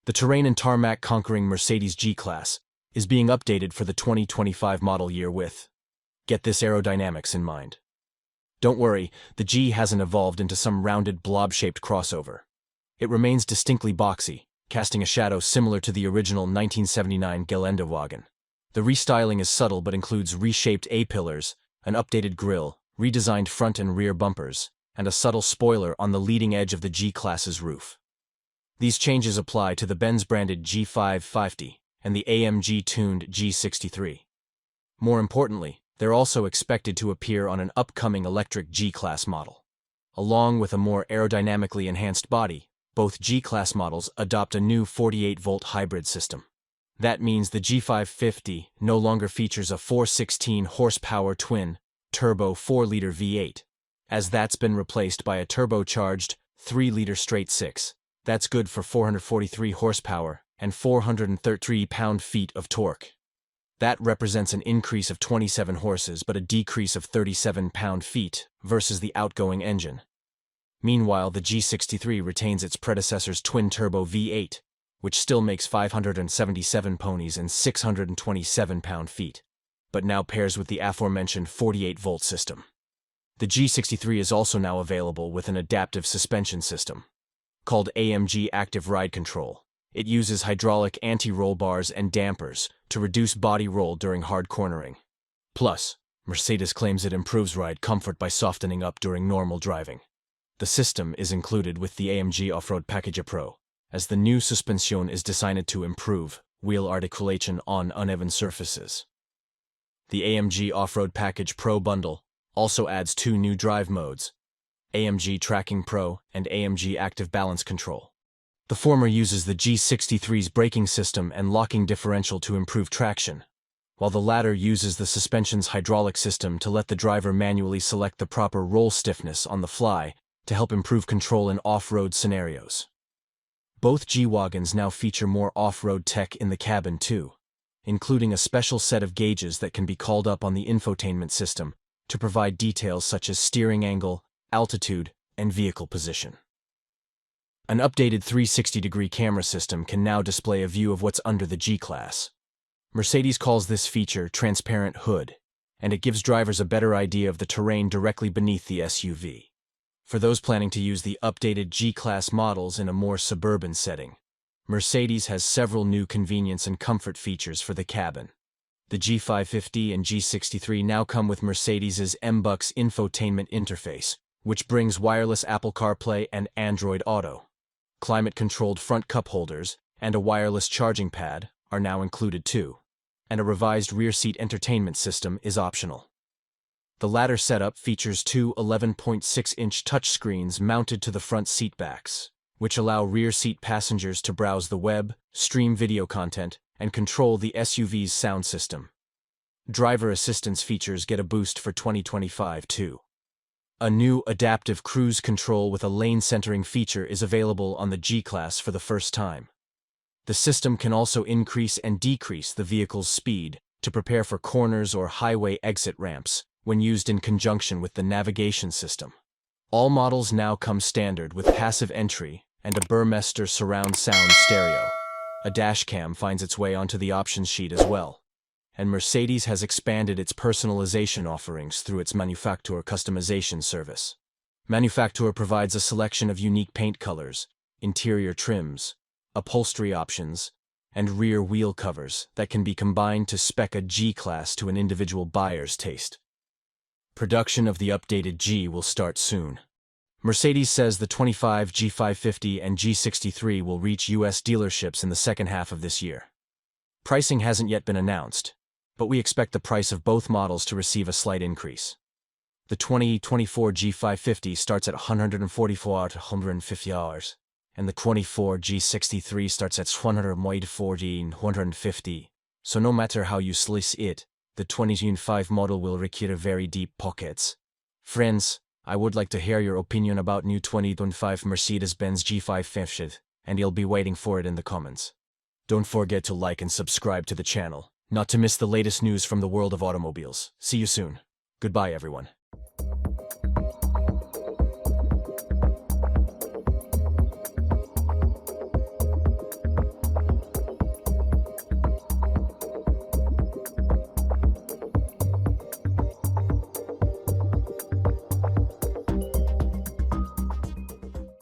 The terrain and tarmac conquering Mercedes G-Class is being updated for the 2025 model year with, get this, aerodynamics in mind. Don't worry, the G hasn't evolved into some rounded blob-shaped crossover. It remains distinctly boxy, casting a shadow similar to the original 1979 G-Wagon. The restyling is subtle but includes reshaped A-pillars, an updated grille, redesigned front and rear bumpers, and a subtle spoiler on the leading edge of the G-Class's roof. These changes apply to the Benz-branded G550 and the AMG-tuned G63. More importantly, they're also expected to appear on an upcoming electric G-Class model. Along with a more aerodynamically enhanced body, both G-Class models adopt a new 48-volt hybrid system. That means the G550 no longer features a 416-horsepower twin-turbo 4-liter V8, as that's been replaced by a turbocharged 3-liter straight-six. That's good for 443 horsepower and 433 pound-feet of torque. That represents an increase of 27 horses but a decrease of 37 pound-feet versus the outgoing engine. Meanwhile, the G63 retains its predecessor's twin-turbo V8, which still makes 577 ponies and 627 pound-feet, but now pairs with the aforementioned 48-volt system. The G63 is also now available with an adaptive suspension system, called AMG Active Ride Control. It uses hydraulic anti-roll bars and dampers to reduce body roll during hard cornering. Plus, Mercedes claims it improves ride comfort by softening up during normal driving. The system is included with the AMG Off-Road Package Pro, as the new suspension is designed to improve wheel articulation on uneven surfaces. The AMG Off-Road Package Pro bundle also adds 2 new drive modes, AMG Tracking Pro and AMG Active Balance Control. The former uses the G63's braking system and locking differential to improve traction, while the latter uses the suspension's hydraulic system to let the driver manually select the proper roll stiffness on the fly to help improve control in off-road scenarios. Both G-Wagons now feature more off-road tech in the cabin too, including a special set of gauges that can be called up on the infotainment system to provide details such as steering angle, altitude, and vehicle position. An updated 360-degree camera system can now display a view of what's under the G-Class. Mercedes calls this feature transparent hood, and it gives drivers a better idea of the terrain directly beneath the SUV. For those planning to use the updated G-Class models in a more suburban setting, Mercedes has several new convenience and comfort features for the cabin. The G550 and G63 now come with Mercedes's MBUX infotainment interface, which brings wireless Apple CarPlay and Android Auto. Climate-controlled front cup holders and a wireless charging pad are now included too, and a revised rear seat entertainment system is optional. The latter setup features 2 11.6-inch touchscreens mounted to the front seat backs, which allow rear seat passengers to browse the web, stream video content, and control the SUV's sound system. Driver assistance features get a boost for 2025 too. A new adaptive cruise control with a lane centering feature is available on the G-Class for the first time. The system can also increase and decrease the vehicle's speed to prepare for corners or highway exit ramps when used in conjunction with the navigation system. All models now come standard with passive entry and a Burmester surround sound stereo. A dashcam finds its way onto the options sheet as well. And Mercedes has expanded its personalization offerings through its Manufaktur customization service. Manufaktur provides a selection of unique paint colors, interior trims, upholstery options, and rear wheel covers that can be combined to spec a G-Class to an individual buyer's taste. Production of the updated G will start soon. Mercedes says the 25 G550 and G63 will reach US dealerships in the second half of this year. Pricing hasn't yet been announced, but we expect the price of both models to receive a slight increase. The 2024 G550 starts at $144 to $150, and the 24 G63 starts at $140 and $150. So no matter how you slice it, the 2025 model will require very deep pockets. Friends, I would like to hear your opinion about new 2025 Mercedes-Benz G550, and you'll be waiting for it in the comments. Don't forget to like and subscribe to the channel, not to miss the latest news from the world of automobiles. See you soon. Goodbye, everyone.